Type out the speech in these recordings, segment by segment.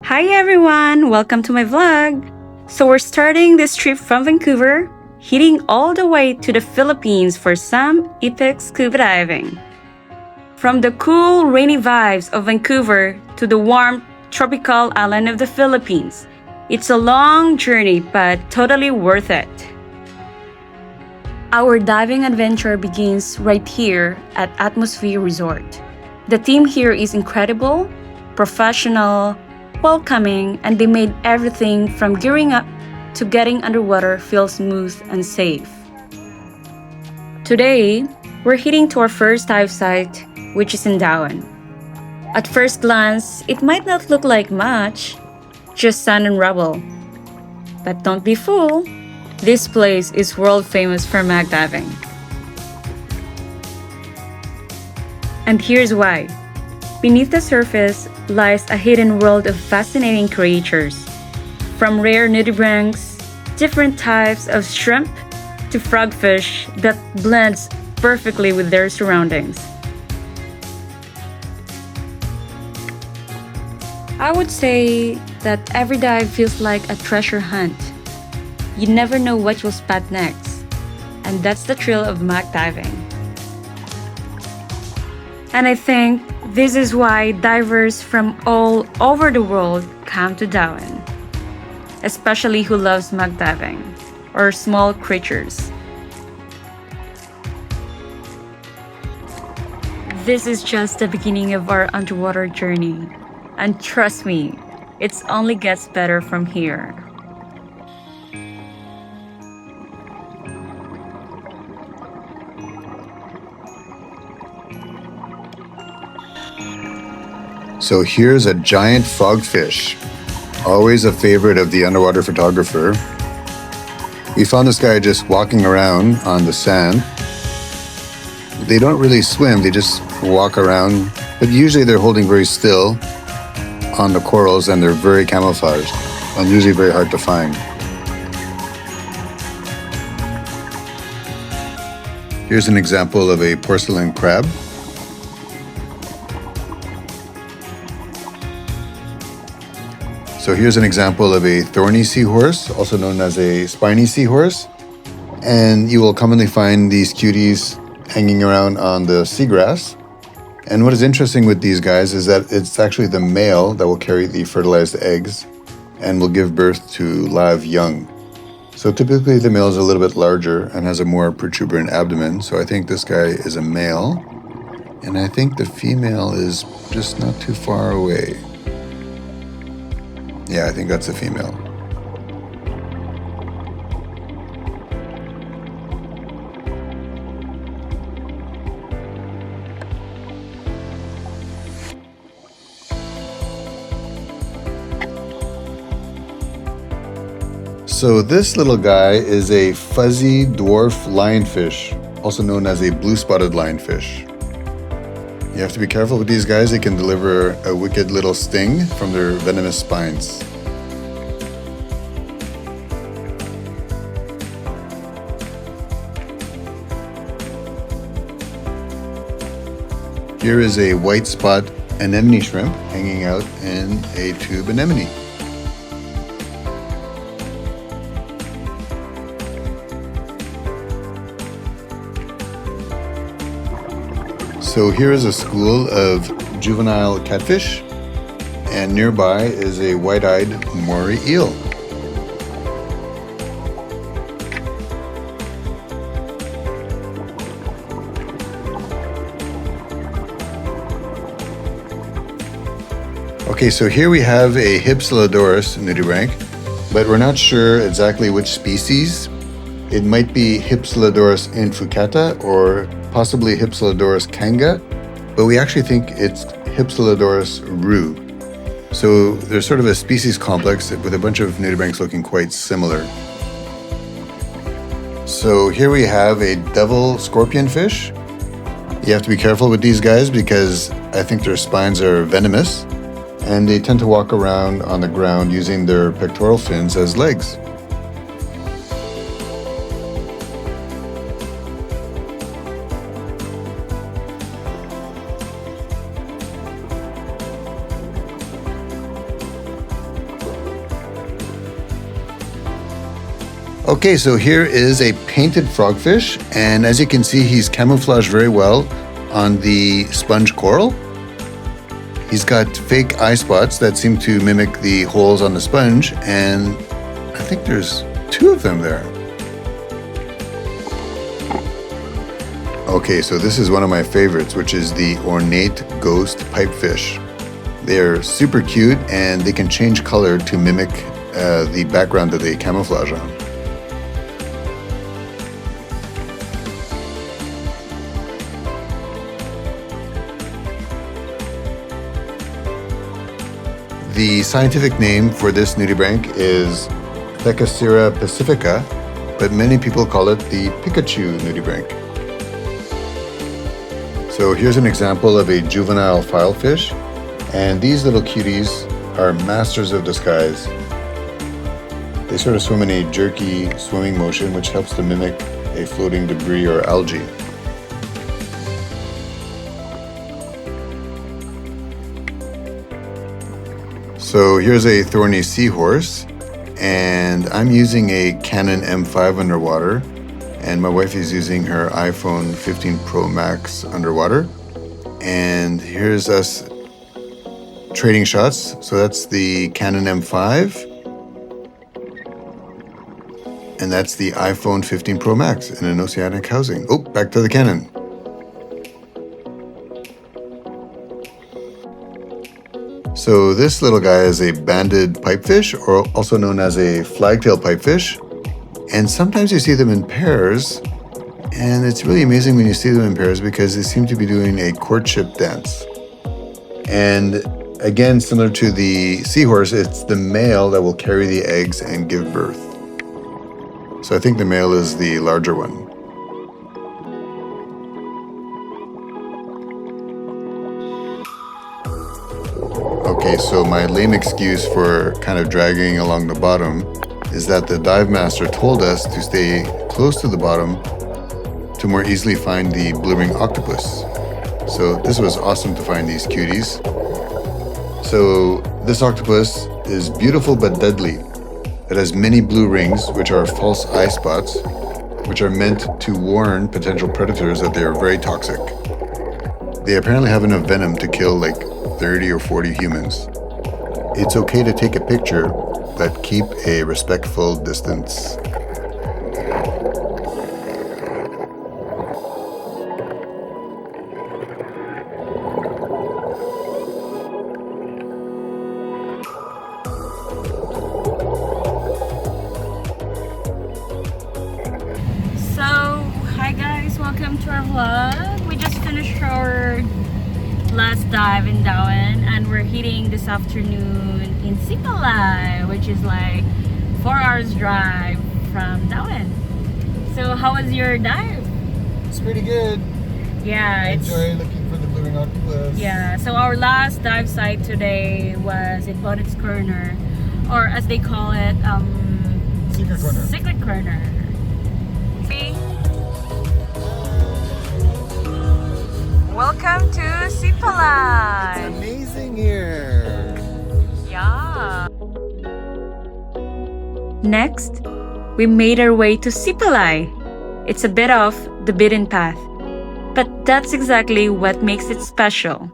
Hi everyone! Welcome to my vlog! So we're starting this trip from Vancouver, heading all the way to the Philippines for some epic scuba diving. From the cool, rainy vibes of Vancouver to the warm, tropical island of the Philippines, it's a long journey but totally worth it. Our diving adventure begins right here at Atmosphere Resort. The team here is incredible, professional, welcoming, and they made everything from gearing up to getting underwater feel smooth and safe. Today, we're heading to our first dive site, which is in Dauin. At first glance, it might not look like much, just sand and rubble. But don't be fooled, this place is world famous for mag diving. And here's why. Beneath the surface lies a hidden world of fascinating creatures. From rare nudibranchs, different types of shrimp, to frogfish that blends perfectly with their surroundings. I would say that every dive feels like a treasure hunt. You never know what you'll spot next, and that's the thrill of mag diving. And I think this is why divers from all over the world come to Dauin, especially who loves mag diving or small creatures. This is just the beginning of our underwater journey, and trust me, it only gets better from here. So here's a giant frogfish, always a favorite of the underwater photographer. We found this guy just walking around on the sand. They don't really swim, they just walk around, but usually they're holding very still on the corals and they're very camouflaged and usually very hard to find. Here's an example of a porcelain crab. So here's an example of a thorny seahorse, also known as a spiny seahorse. And you will commonly find these cuties hanging around on the seagrass. And what is interesting with these guys is that it's actually the male that will carry the fertilized eggs and will give birth to live young. So typically the male is a little bit larger and has a more protuberant abdomen. So I think this guy is a male. And I think the female is just not too far away. Yeah, I think that's a female. So this little guy is a fuzzy dwarf lionfish, also known as a blue-spotted lionfish. You have to be careful with these guys. They can deliver a wicked little sting from their venomous spines. Here is a white spot anemone shrimp hanging out in a tube anemone. So here is a school of juvenile catfish, and nearby is a white-eyed moray eel. Okay, so here we have a Hypsilodoris nudibranch, but we're not sure exactly which species. It might be Hypsilodoris infucata or possibly Hypsilodoris kanga, but we actually think it's Hypsilodoris rue. So there's sort of a species complex with a bunch of nudibranchs looking quite similar. So here we have a devil scorpion fish. You have to be careful with these guys because I think their spines are venomous and they tend to walk around on the ground using their pectoral fins as legs. Okay, so here is a painted frogfish, and as you can see, he's camouflaged very well on the sponge coral. He's got fake eye spots that seem to mimic the holes on the sponge, and I think there's 2 of them there. Okay, so this is one of my favorites, which is the ornate ghost pipefish. They're super cute, and they can change color to mimic the background that they camouflage on. The scientific name for this nudibranch is Thecasira pacifica, but many people call it the Pikachu nudibranch. So here's an example of a juvenile filefish, and these little cuties are masters of disguise. They sort of swim in a jerky swimming motion, which helps to mimic a floating debris or algae. So here's a thorny seahorse, and I'm using a Canon M5 underwater, and my wife is using her iPhone 15 Pro Max underwater. And here's us trading shots. So that's the Canon M5, and that's the iPhone 15 Pro Max in an oceanic housing. Oh, back to the Canon. So this little guy is a banded pipefish, or also known as a flagtail pipefish. And sometimes you see them in pairs, and it's really amazing when you see them in pairs because they seem to be doing a courtship dance. And again, similar to the seahorse, it's the male that will carry the eggs and give birth. So I think the male is the larger one. Okay, so my lame excuse for kind of dragging along the bottom is that the dive master told us to stay close to the bottom to more easily find the blue ring octopus. So this was awesome to find these cuties. So this octopus is beautiful but deadly. It has many blue rings, which are false eye spots, which are meant to warn potential predators that they are very toxic. They apparently have enough venom to kill like 30 or 40 humans. It's okay to take a picture, but keep a respectful distance. Hi guys, welcome to our vlog. We just finished our last dive in Dauin, and we're heading this afternoon in Sipalay, which is like 4 hours drive from Dauin. So how was your dive? It's pretty good. Yeah, Enjoy looking for the blue ring octopus. Yeah, so our last dive site today was in Bonet's Corner, or as they call it, Secret corner. Secret Corner. See? Welcome to Sipalay. It's amazing here. Yeah. Next, we made our way to Sipalay. It's a bit off the beaten path, but that's exactly what makes it special.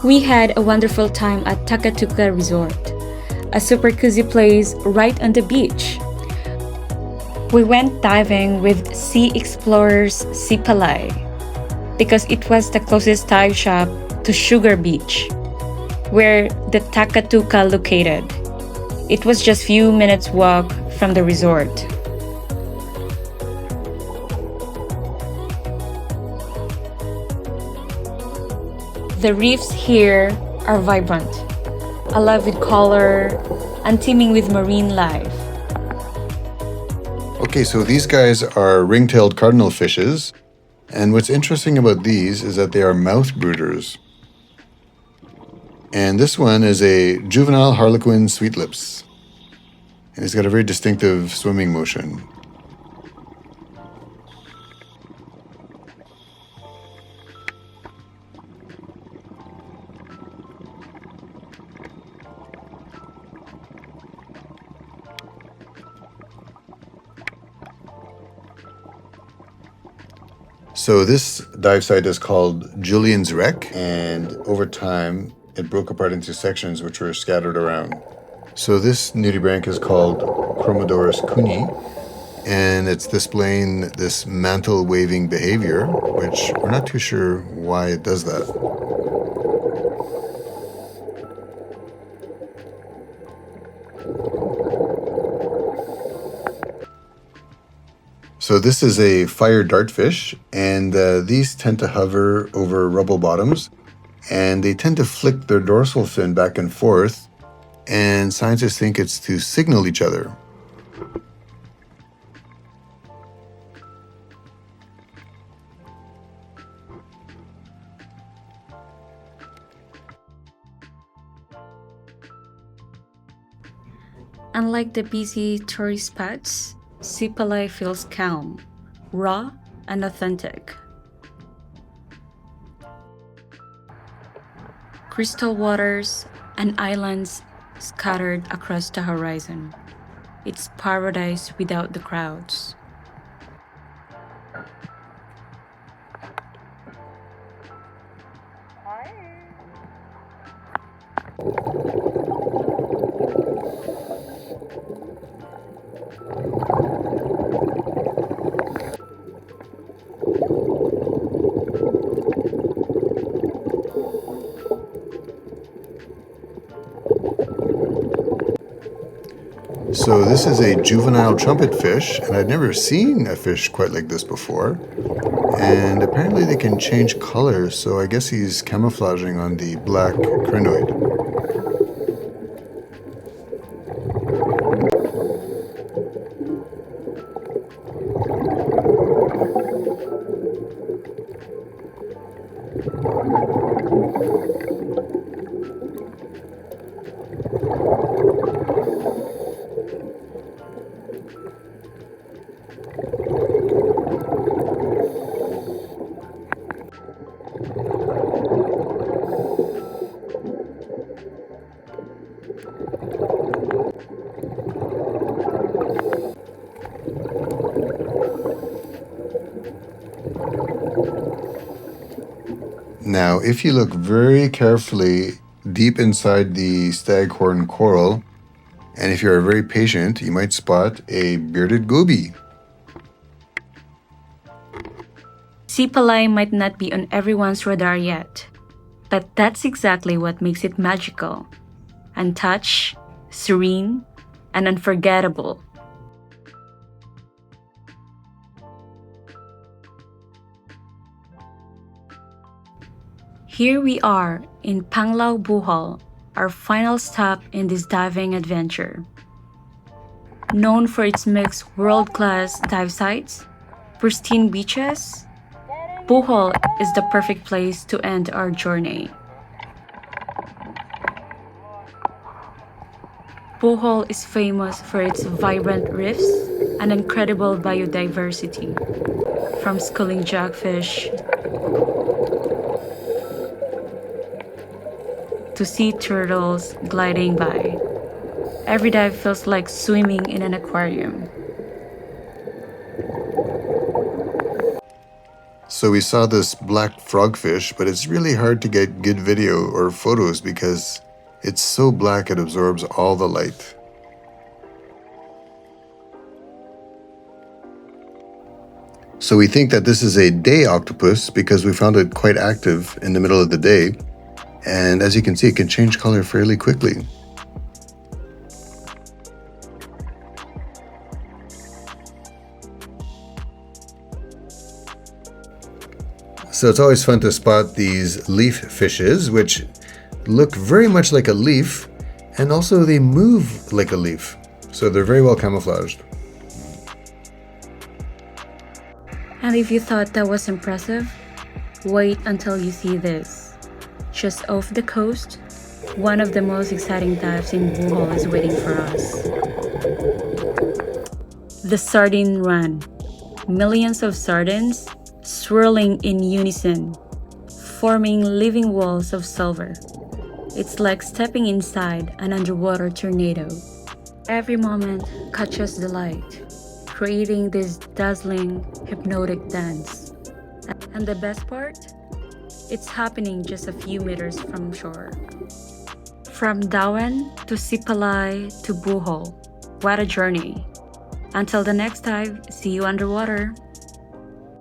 We had a wonderful time at Takatuka Resort, a super cozy place right on the beach. We went diving with Sea Explorers Sipalay because it was the closest dive shop to Sugar Beach, where the Takatuka located. It was just few minutes walk from the resort. The reefs here are vibrant, alive with color and teeming with marine life. Okay, so these guys are ring-tailed cardinal fishes. And what's interesting about these is that they are mouth brooders. And this one is a juvenile harlequin sweetlips. And he's got a very distinctive swimming motion. So this dive site is called Julian's Wreck, and over time it broke apart into sections which were scattered around. So this nudibranch is called Chromodorus cuni, and it's displaying this mantle waving behavior, which we're not too sure why it does that. So this is a fire dartfish, and these tend to hover over rubble bottoms, and they tend to flick their dorsal fin back and forth, and scientists think it's to signal each other. Unlike the busy tourist spots, Sipalay feels calm, raw, and authentic. Crystal waters and islands scattered across the horizon. It's paradise without the crowds. So this is a juvenile trumpet fish, and I'd never seen a fish quite like this before. And apparently they can change color, so I guess he's camouflaging on the black crinoid. Now, if you look very carefully deep inside the staghorn coral, and if you're very patient, you might spot a bearded goby. Sipalay might not be on everyone's radar yet, but that's exactly what makes it magical, untouched, serene, and unforgettable. Here we are in Panglao, Bohol, our final stop in this diving adventure. Known for its mixed world-class dive sites, pristine beaches, Bohol is the perfect place to end our journey. Bohol is famous for its vibrant reefs and incredible biodiversity, from schooling jackfish to sea turtles gliding by. Every dive feels like swimming in an aquarium. So we saw this black frogfish, but it's really hard to get good video or photos because it's so black it absorbs all the light. So we think that this is a day octopus because we found it quite active in the middle of the day. And as you can see, it can change color fairly quickly. So it's always fun to spot these leaf fishes, which look very much like a leaf, and also they move like a leaf. So they're very well camouflaged. And if you thought that was impressive, wait until you see this. Just off the coast, one of the most exciting dives in Bohol is waiting for us. The Sardine Run. Millions of sardines swirling in unison, forming living walls of silver. It's like stepping inside an underwater tornado. Every moment catches the light, creating this dazzling, hypnotic dance. And the best part? It's happening just a few meters from shore. From Dauin to Sipalay to Bohol. What a journey. Until the next time, see you underwater.